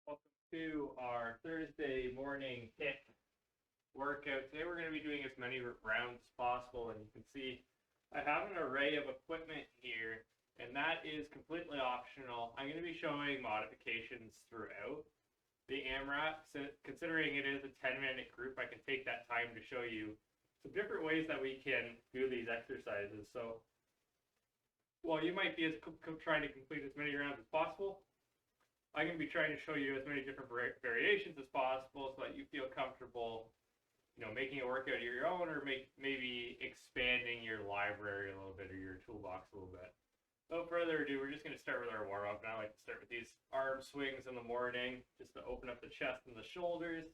Welcome to our Thursday morning HIIT workout. Today we're going to be doing as many rounds as possible, and you can see I have an array of equipment here, and that is completely optional. I'm going to be showing modifications throughout the AMRAP. So considering it is a 10-minute group, I can take that time to show you some different ways that we can do these exercises. So while you might be trying to complete as many rounds as possible, I'm going to be trying to show you as many different variations as possible so that you feel comfortable, making a workout of your own, or maybe expanding your library a little bit or your toolbox a little bit. Without further ado, we're just going to start with our warm-up. And I like to start with these arm swings in the morning, just to open up the chest and the shoulders.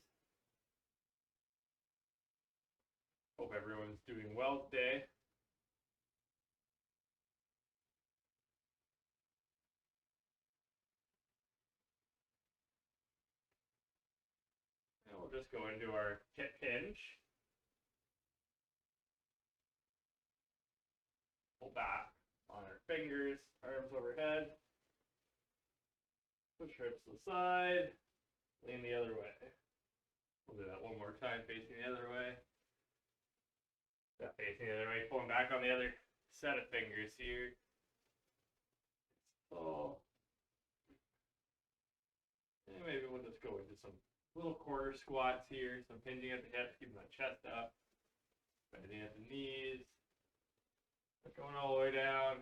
Hope everyone's doing well today. And we'll just go into our hip hinge. Pull back on our fingers, arms overhead. Push hips to the side. Lean the other way. We'll do that one more time, facing the other way. Facing the other way, pulling back on the other set of fingers here. So, and maybe we'll just go into some little quarter squats here, some hinging at the hips, keeping that chest up, bending at the knees, going all the way down.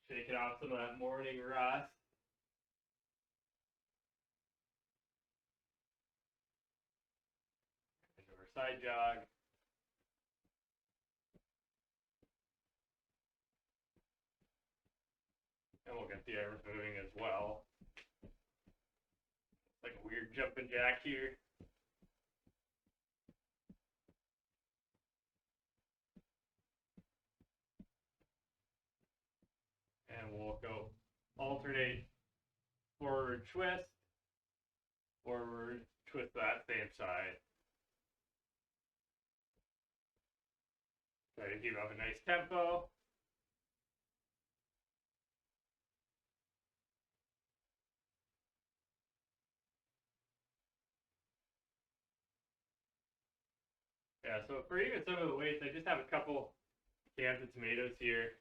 Shaking off some of that morning rust. Into our side jog. And we'll get the arms moving as well. It's like a weird jumping jack here. And we'll go alternate forward twist, that same side. Try to keep up a nice tempo. Yeah, so for even some of the weights, I just have a couple cans of tomatoes here.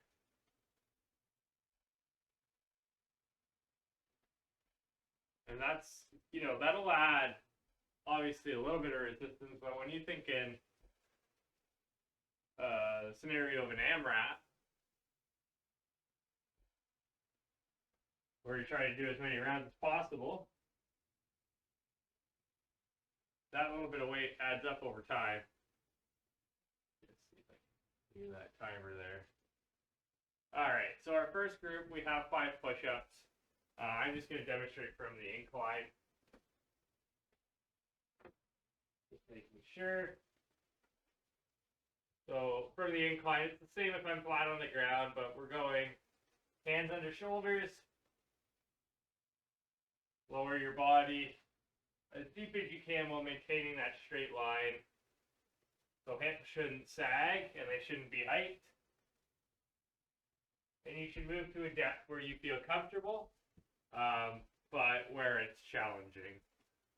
And that's, that'll add, obviously, a little bit of resistance, but when you think in the scenario of an AMRAP, where you're trying to do as many rounds as possible, that little bit of weight adds up over time. Let's see if I can do that timer there. All right, so our first group, we have 5 push-ups. I'm just going to demonstrate from the incline. Just making sure. So for the incline, it's the same if I'm flat on the ground, but we're going hands under shoulders. Lower your body as deep as you can while maintaining that straight line. So hips shouldn't sag and they shouldn't be hiked. And you should move to a depth where you feel comfortable, but where it's challenging.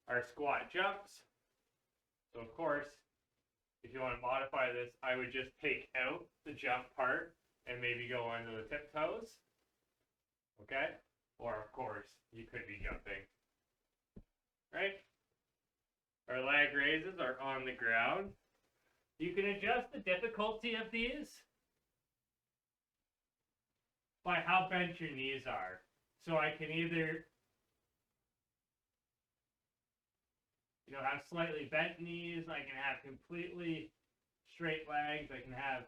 Our squat jumps. So of course, if you want to modify this, I would just take out the jump part and maybe go onto the tiptoes. Okay? Or of course, you could be jumping. Right? Our leg raises are on the ground. You can adjust the difficulty of these by how bent your knees are. So I can either, have slightly bent knees, I can have completely straight legs, I can have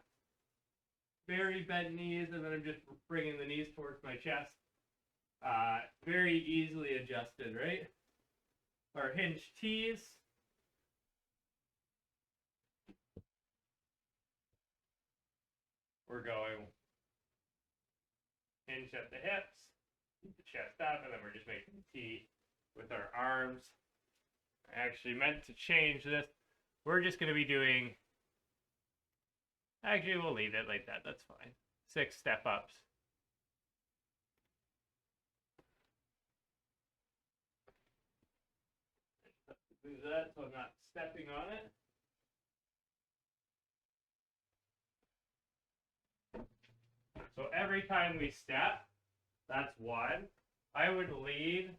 very bent knees, and then I'm just bringing the knees towards my chest. Very easily adjusted, right? Our hinge tees. We're going hinge at the hips, keep the chest up, and then we're just making the T with our arms. I actually meant to change this. We're just going to be doing, actually we'll leave it like that, that's fine. 6 step-ups. Do that so I'm not stepping on it. So every time we step, that's 1. I would lead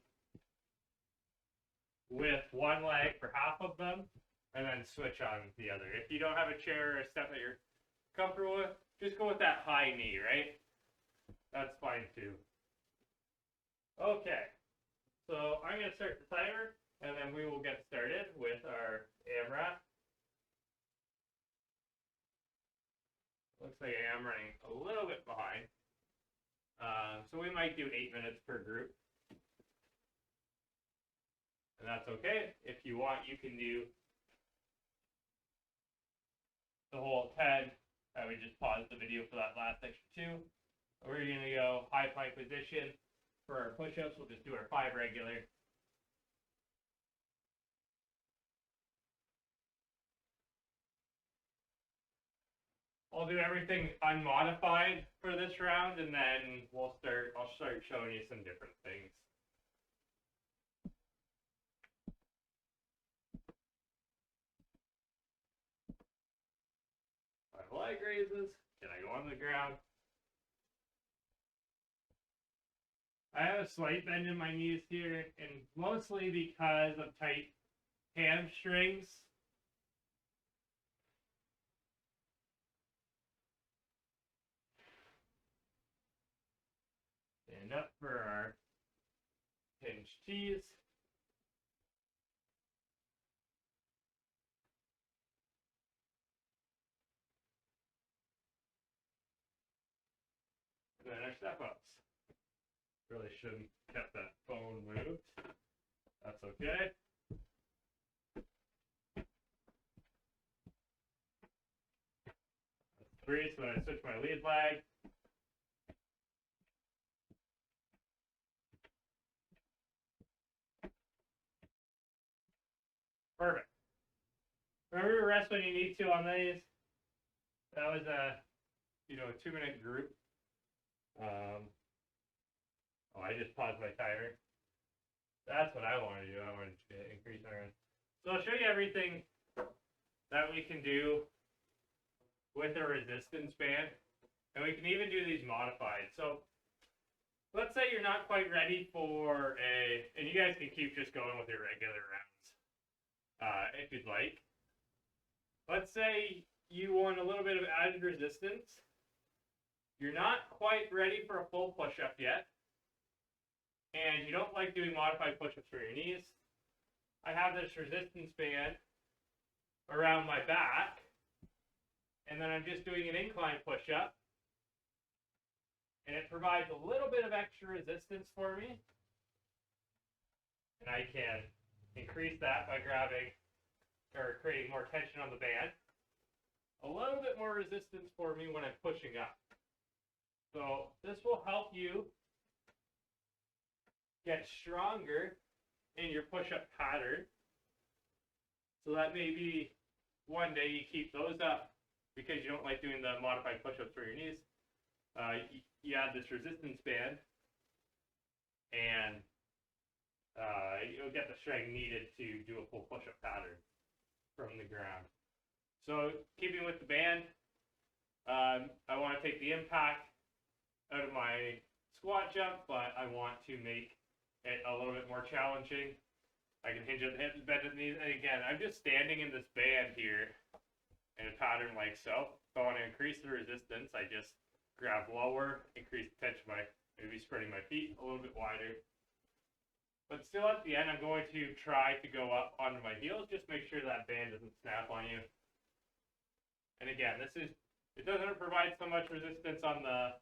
with one leg for half of them and then switch on the other. If you don't have a chair or a step that you're comfortable with, just go with that high knee, right? That's fine too. Okay, so I'm going to start the timer and then we will get started with our AMRAP. Looks like I am running a little bit behind. So we might do 8 minutes per group. And that's okay. If you want, you can do the whole 10. I would just pause the video for that last extra 2. We're going to go high plank position. For our push-ups, we'll just do our 5 regular. I'll do everything unmodified for this round, and then I'll start showing you some different things. 5 leg raises. Can I go on the ground? I have a slight bend in my knees here, and mostly because of tight hamstrings. Stand up for our hinge tees. And then our step-ups. Really shouldn't have kept that phone moved. That's okay. That's 3, so when I switch my lead leg. Perfect. Remember to rest when you need to on these. That was a 2-minute group. I just paused my timer. That's what I want to do. I want to increase my run. So I'll show you everything that we can do with a resistance band. And we can even do these modified. So let's say you're not quite ready for and you guys can keep just going with your regular rounds if you'd like. Let's say you want a little bit of added resistance. You're not quite ready for a full push-up yet. And you don't like doing modified push-ups for your knees. I have this resistance band around my back. And then I'm just doing an incline push-up. And it provides a little bit of extra resistance for me. And I can increase that by grabbing or creating more tension on the band. A little bit more resistance for me when I'm pushing up. So this will help you get stronger in your push-up pattern. So that maybe one day you keep those up because you don't like doing the modified push-ups for your knees. You add this resistance band, and you'll get the strength needed to do a full push-up pattern from the ground. So keeping with the band, I want to take the impact out of my squat jump, but I want to make it a little bit more challenging. I can hinge at the hips, bend at the knees, and again, I'm just standing in this band here in a pattern like so. If I want to increase the resistance, I just grab lower, increase the tension by maybe spreading my feet a little bit wider. But still at the end, I'm going to try to go up onto my heels, just make sure that band doesn't snap on you. And again, it doesn't provide so much resistance on the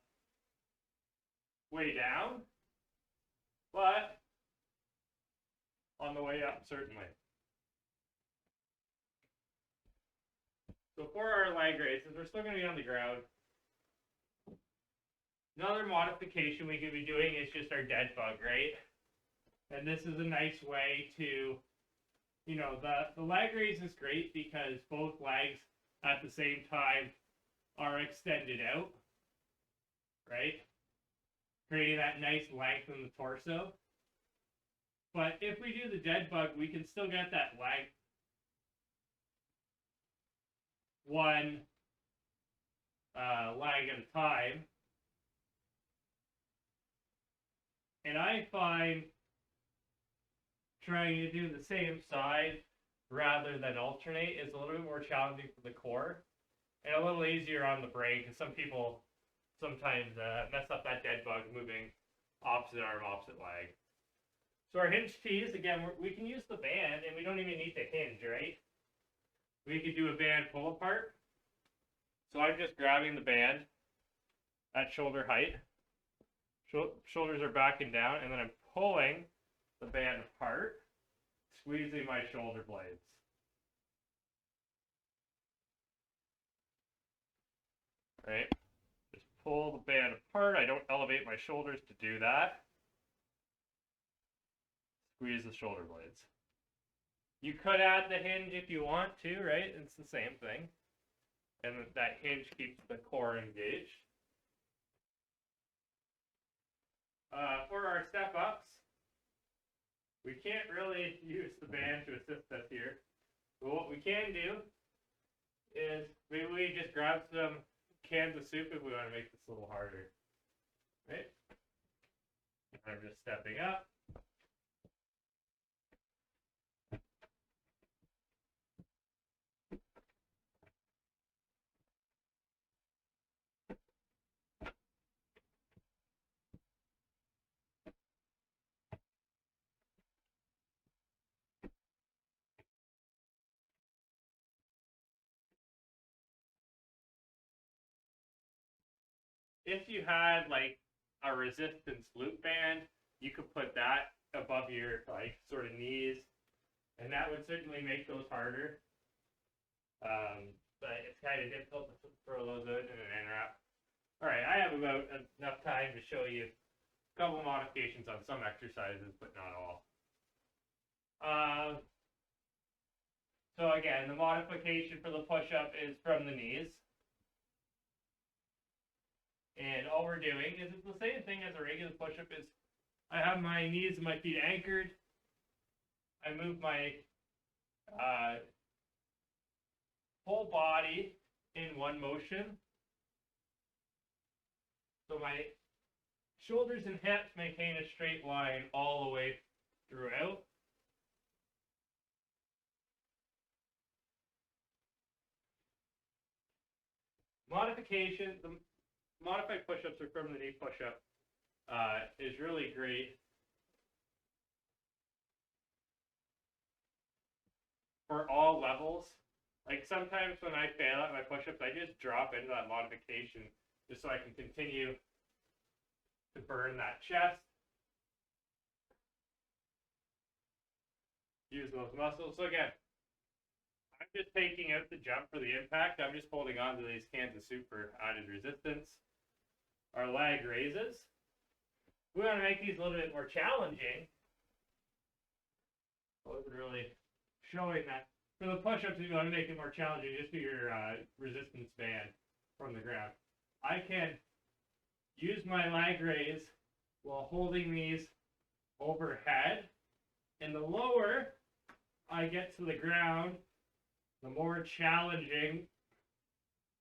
way down, but on the way up, certainly. So for our leg raises, we're still going to be on the ground. Another modification we could be doing is just our dead bug, right? And this is a nice way to, the leg raise is great because both legs at the same time are extended out. right? Creating that nice length in the torso. But if we do the dead bug, we can still get that leg one leg at a time. And I find trying to do the same side rather than alternate is a little bit more challenging for the core and a little easier on the brain, because some people sometimes mess up that dead bug moving opposite arm, opposite leg. So our hinge tees, again, we can use the band, and we don't even need to hinge, right? We could do a band pull apart. So I'm just grabbing the band at shoulder height. Shoulders are backing down, and then I'm pulling the band apart, squeezing my shoulder blades. Right? Just pull the band apart. I don't elevate my shoulders to do that. Squeeze the shoulder blades. You could add the hinge if you want to, right? It's the same thing. And that hinge keeps the core engaged. For our step ups, we can't really use the band to assist us here. But what we can do is maybe we just grab some cans of soup if we want to make this a little harder. Right? I'm just stepping up. If you had like a resistance loop band, you could put that above your like sort of knees, and that would certainly make those harder. But it's kind of difficult to throw those out in an AMRAP. All right, I have about enough time to show you a couple modifications on some exercises, but not all. So again, the modification for the push-up is from the knees. And all we're doing is it's the same thing as a regular push-up. Is I have my knees and my feet anchored. I move my whole body in one motion. So my shoulders and hips maintain a straight line all the way throughout. Modification, the modified push-ups are from the knee push-up, is really great for all levels. Like sometimes when I fail at my push-ups, I just drop into that modification just so I can continue to burn that chest. Use those muscles. So again, I'm just taking out the jump for the impact. I'm just holding on to these cans of soup for added resistance. Our leg raises. We want to make these a little bit more challenging. I wasn't really showing that. For the push-ups, you want to make it more challenging, just do your resistance band from the ground. I can use my leg raise while holding these overhead. And the lower I get to the ground, the more challenging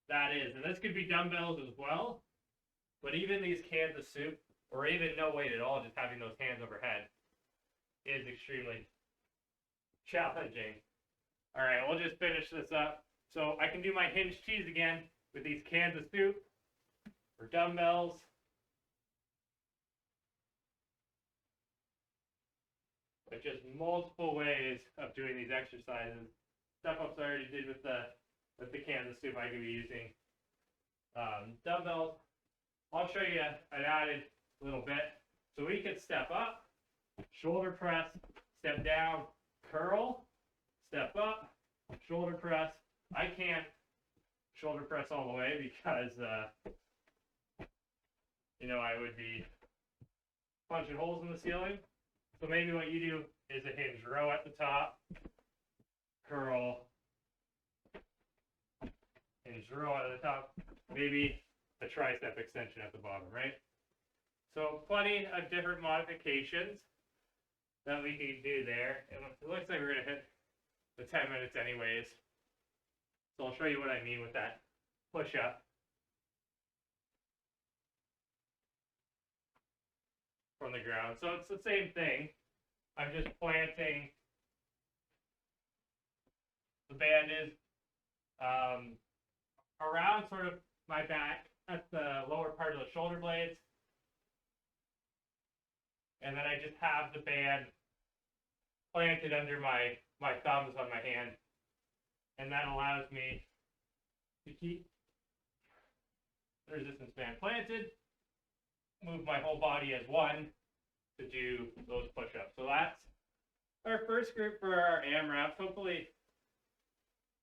that is. And this could be dumbbells as well. But even these cans of soup, or even no weight at all, just having those hands overhead, is extremely challenging. All right, we'll just finish this up. So I can do my hinge tees again with these cans of soup or dumbbells. But just multiple ways of doing these exercises. Step ups I already did with the cans of soup. I could be using dumbbells. I'll show you an added little bit. So we could step up, shoulder press, step down, curl, step up, shoulder press. I can't shoulder press all the way because, I would be punching holes in the ceiling. So maybe what you do is a hinge row at the top, curl, hinge row at the top. Maybe a tricep extension at the bottom, right? So plenty of different modifications that we can do there. It looks like we're going to hit the 10 minutes anyways. So I'll show you what I mean with that push-up. From the ground. So it's the same thing. I'm just planting. The band is around sort of my back at the lower part of the shoulder blades. And then I just have the band planted under my thumbs on my hand. And that allows me to keep the resistance band planted, move my whole body as one to do those push-ups. So that's our first group for our AMRAPs. Hopefully,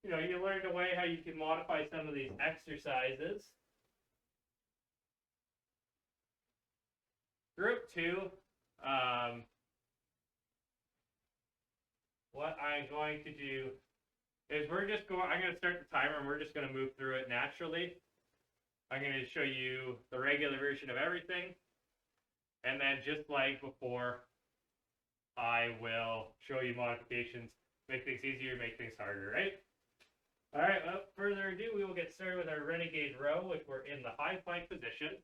you learned a way how you can modify some of these exercises. Group 2, what I'm going to do is I'm going to start the timer and we're just going to move through it naturally. I'm going to show you the regular version of everything. And then just like before, I will show you modifications, make things easier, make things harder, right? All right, without further ado, we will get started with our renegade row, which we're in the high plank position.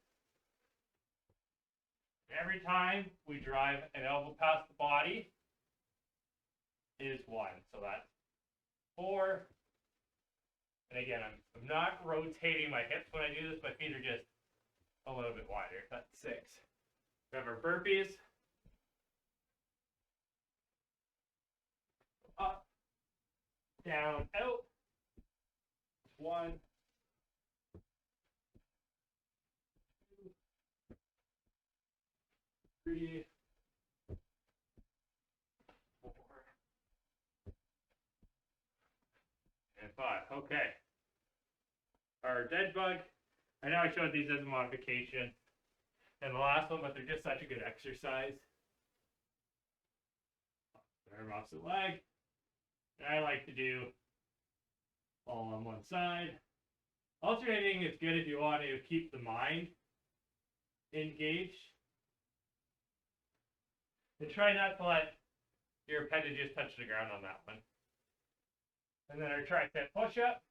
Every time we drive an elbow past the body is 1. So that's 4. And again, I'm not rotating my hips when I do this. My feet are just a little bit wider. That's 6. We have our burpees. Up, down, out. 1, 2, 3, 4, and 5. Okay. Our dead bug. I know I showed these as a modification and the last one, but they're just such a good exercise. Arm opposite leg. And I like to do all on one side. Alternating is good if you want to keep the mind engaged. And try not to let your appendages touch the ground on that one. And then our tricep push-up.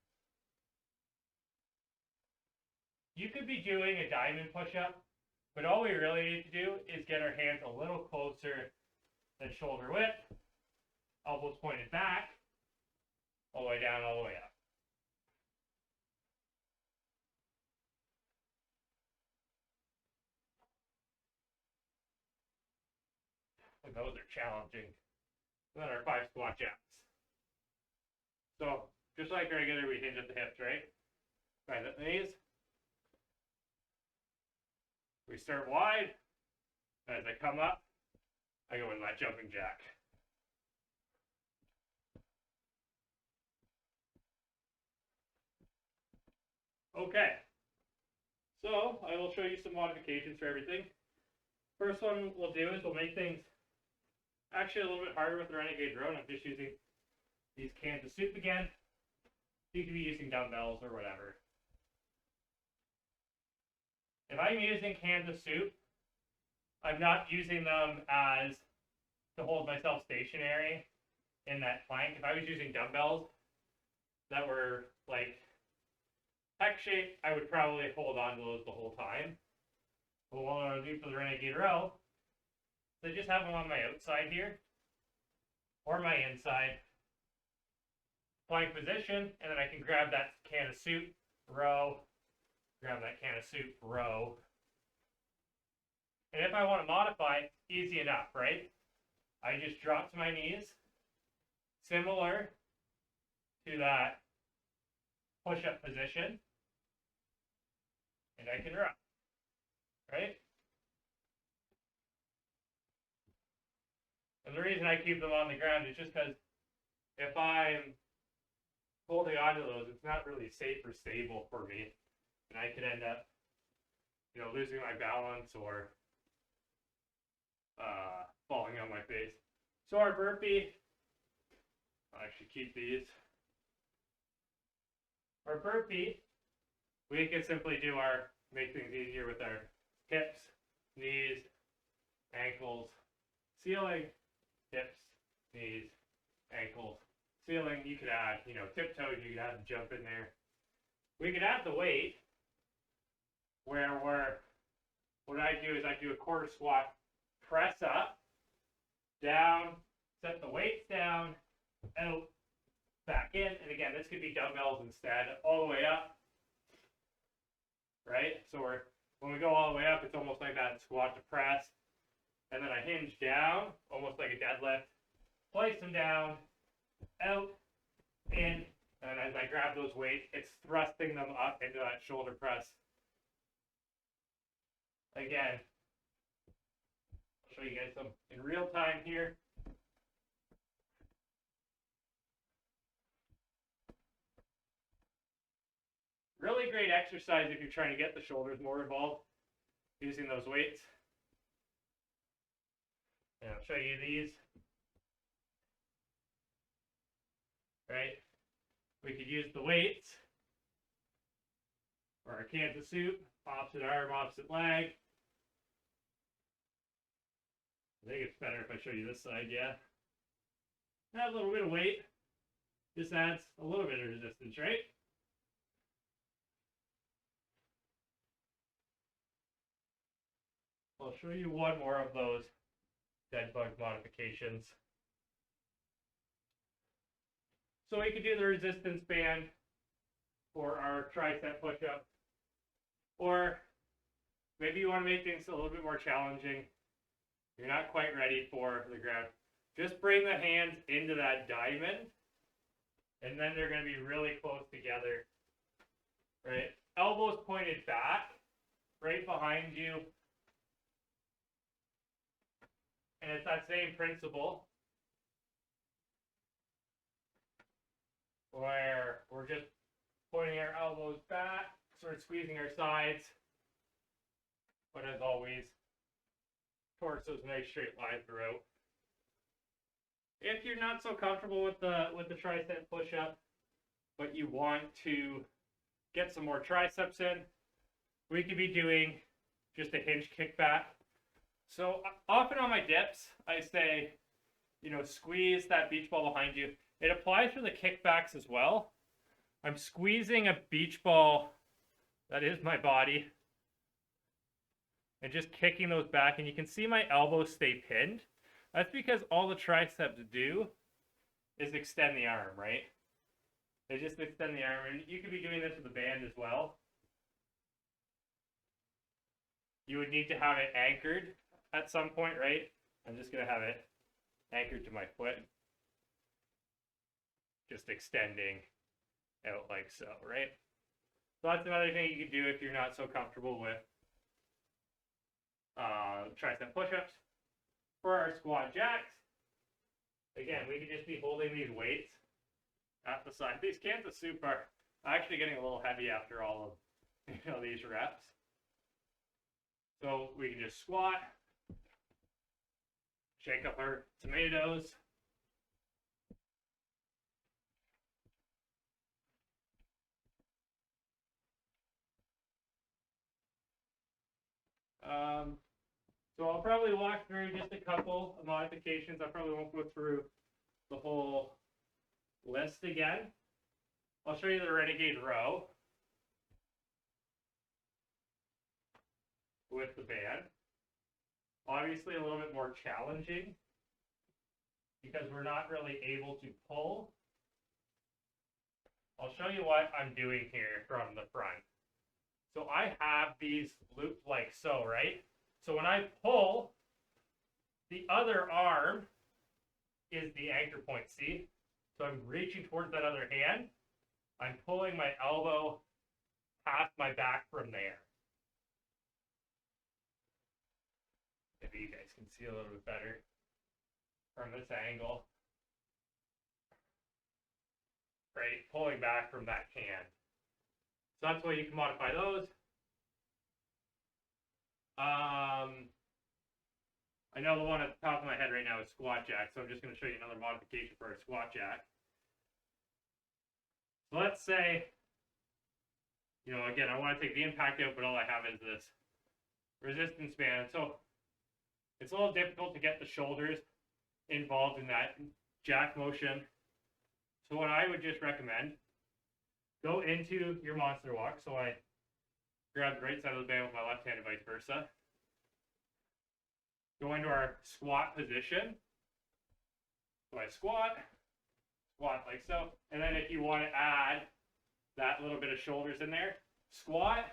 You could be doing a diamond push-up, but all we really need to do is get our hands a little closer than shoulder width, elbows pointed back, all the way down, all the way up. And those are challenging. And then our 5 squat jacks. So, just like regular, we hinge at the hips, right? Right at the knees. We start wide. As I come up, I go in that jumping jack. Okay. So, I will show you some modifications for everything. First one we'll do is we'll make things actually a little bit harder with the renegade row. I'm just using these cans of soup again. You could be using dumbbells or whatever. If I'm using cans of soup, I'm not using them as to hold myself stationary in that plank. If I was using dumbbells that were like hex shape, I would probably hold on to those the whole time. But what I'll do for the renegade row, so just have them on my outside here or my inside plank position, and then I can grab that can of soup, row, grab that can of soup, row. And if I want to modify, easy enough, right? I just drop to my knees, similar to that push-up position, and I can row, right? And the reason I keep them on the ground is just because if I'm holding onto those, it's not really safe or stable for me. And I could end up, losing my balance or falling on my face. So our burpee, I'll actually keep these. Our burpee, we can simply do our make things easier with our hips, knees, ankles, ceiling, hips, knees, ankles, ceiling. You could add, tiptoes, you could add the jump in there. We could add the weight where what I do is I do a quarter squat, press up, down, set the weights down, out, back in, and again, this could be dumbbells instead, all the way up, right? So when we go all the way up, it's almost like that squat to press, and then I hinge down, almost like a deadlift, place them down, out, in, and as I grab those weights, it's thrusting them up into that shoulder press. Again, I'll show you guys some in real time here. Really great exercise if you're trying to get the shoulders more involved using those weights. And I'll show you these. Right? We could use the weights or our Kansas soup, opposite arm, opposite leg. I think it's better if I show you this side, yeah. Add a little bit of weight. This adds a little bit of resistance, right? I'll show you one more of those dead bug modifications. So we could do the resistance band for our tricep push-up. Or maybe you want to make things a little bit more challenging. You're not quite ready for the ground. Just bring the hands into that diamond, and then they're going to be really close together. Right? Elbows pointed back, right behind you. And it's that same principle where we're just pointing our elbows back, sort of squeezing our sides. But as always, torso's a nice straight line throughout. If you're not so comfortable with the tricep push-up, but you want to get some more triceps in, we could be doing just a hinge kickback. So often on my dips, I say, squeeze that beach ball behind you. It applies for the kickbacks as well. I'm squeezing a beach ball, that is my body, and just kicking those back. And you can see my elbows stay pinned. That's because all the triceps do is extend the arm, right? They just extend the arm. And you could be doing this with a band as well. You would need to have it anchored at some point, right? I'm just going to have it anchored to my foot. Just extending out like so, right? So that's another thing you could do if you're not so comfortable with tricep push-ups. For our squat jacks, again, we could just be holding these weights at the side. These Kansas soup are actually getting a little heavy after all of these reps. So we can just squat, shake up our tomatoes. So I'll probably walk through just a couple of modifications. I probably won't go through the whole list again. I'll show you the renegade row with the band. Obviously a little bit more challenging because we're not really able to pull. I'll show you what I'm doing here from the front. So I have these looped like so, right? So when I pull, the other arm is the anchor point, see? So I'm reaching towards that other hand. I'm pulling my elbow past my back from there. Maybe you guys can see a little bit better from this angle. Right, pulling back from that hand. So that's why you can modify those. I know the one at the top of my head right now is squat jack, so I'm just going to show you another modification for a squat jack. So let's say you know, again, I want to take the impact out, but all I have is this resistance band. So it's a little difficult to get the shoulders involved in that jack motion. So what I would just recommend, go into your monster walk. So I grab the right side of the band with my left hand and vice versa. Go into our squat position. So I squat like so. And then if you want to add that little bit of shoulders in there, squat,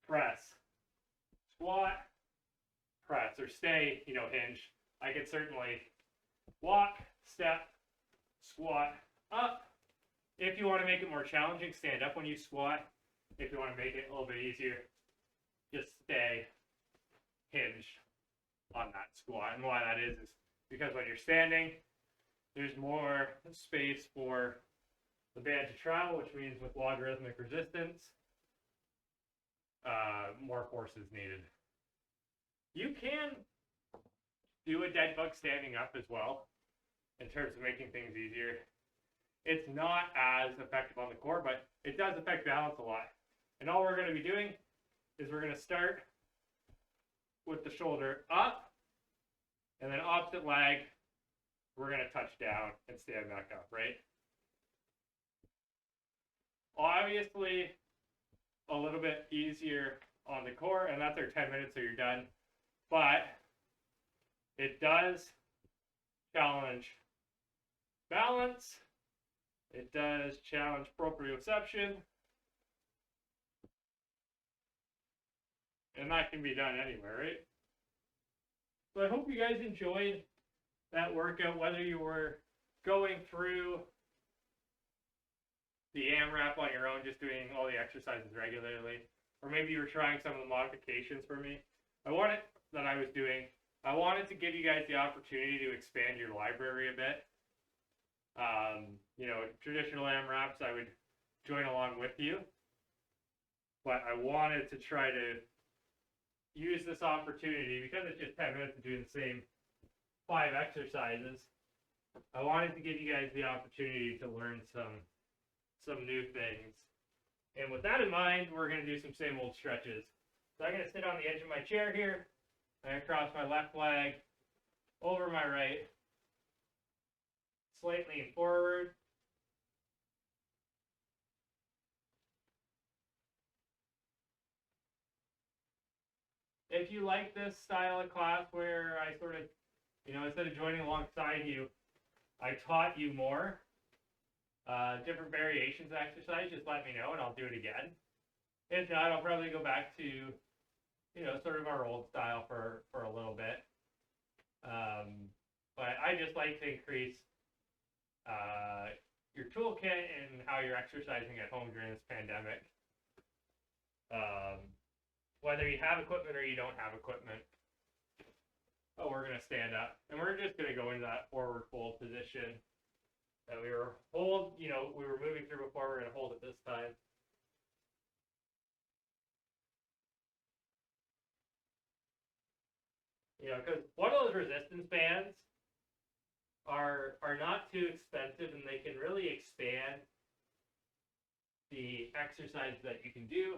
press, squat, press, or stay, you know, hinge. I could certainly walk, step, squat, up. If you want to make it more challenging, stand up when you squat. If you want to make it a little bit easier, just stay hinged on that squat. And why that is because when you're standing, there's more space for the band to travel, which means with logarithmic resistance, more force is needed. You can do a dead bug standing up as well in terms of making things easier. It's not as effective on the core, but it does affect balance a lot. And all we're going to be doing is we're going to start with the shoulder up, and then opposite leg, we're going to touch down and stand back up, right? Obviously, a little bit easier on the core, and that's our 10 minutes, so you're done. But it does challenge balance. It does challenge proprioception. And that can be done anywhere, right? So I hope you guys enjoyed that workout, whether you were going through the AMRAP on your own, just doing all the exercises regularly, or maybe you were trying some of the modifications for me. I wanted to give you guys the opportunity to expand your library a bit. You know, traditional AMRAPs, I would join along with you, but I wanted to try to use this opportunity, because it's just 10 minutes of doing the same 5 exercises. I wanted to give you guys the opportunity to learn some new things. And with that in mind, we're going to do some same old stretches. So I'm going to sit on the edge of my chair here. I'm going to cross my left leg over my right, slightly lean forward. If you like this style of class where I sort of, you know, instead of joining alongside you, I taught you more different variations of exercise, just let me know and I'll do it again. If not, I'll probably go back to, you know, sort of our old style for a little bit. But I just like to increase your toolkit and how you're exercising at home during this pandemic. Whether you have equipment or you don't have equipment. Oh, we're going to stand up. And we're just going to go into that forward fold position that we were moving through before. We're going to hold it this time. You know, because one of those resistance bands are not too expensive, and they can really expand the exercise that you can do.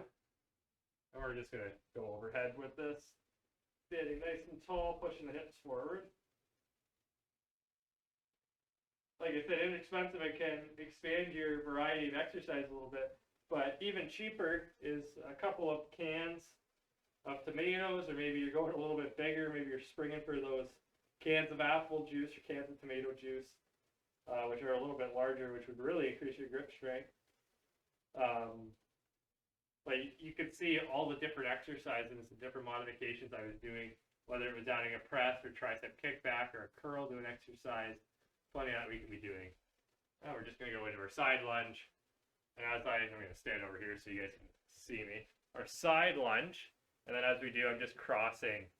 And we're just going to go overhead with this. Standing nice and tall, pushing the hips forward. Like I said, inexpensive, it can expand your variety of exercise a little bit. But even cheaper is a couple of cans of tomatoes, or maybe you're going a little bit bigger. Maybe you're springing for those cans of apple juice or cans of tomato juice, which are a little bit larger, which would really increase your grip strength. But you could see all the different exercises and different modifications I was doing, whether it was adding a press or tricep kickback or a curl to an exercise. Plenty of that we can be doing. Now we're just going to go into our side lunge. And I'm going to stand over here so you guys can see me. Our side lunge. And then as we do, I'm just crossing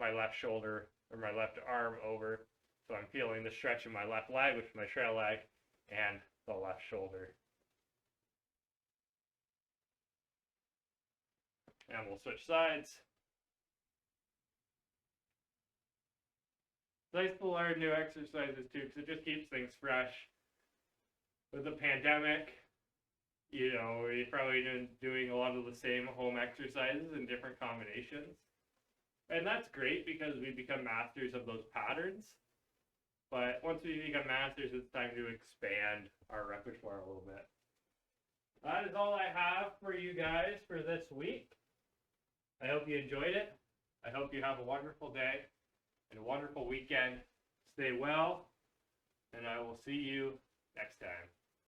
my left shoulder or my left arm over. So I'm feeling the stretch in my left leg, which is my trail leg, and the left shoulder. And we'll switch sides. It's nice to learn new exercises too, because it just keeps things fresh. With the pandemic, You're probably doing a lot of the same home exercises in different combinations. And that's great because we become masters of those patterns. But once we become masters, it's time to expand our repertoire a little bit. That is all I have for you guys for this week. I hope you enjoyed it. I hope you have a wonderful day and a wonderful weekend. Stay well, and I will see you next time.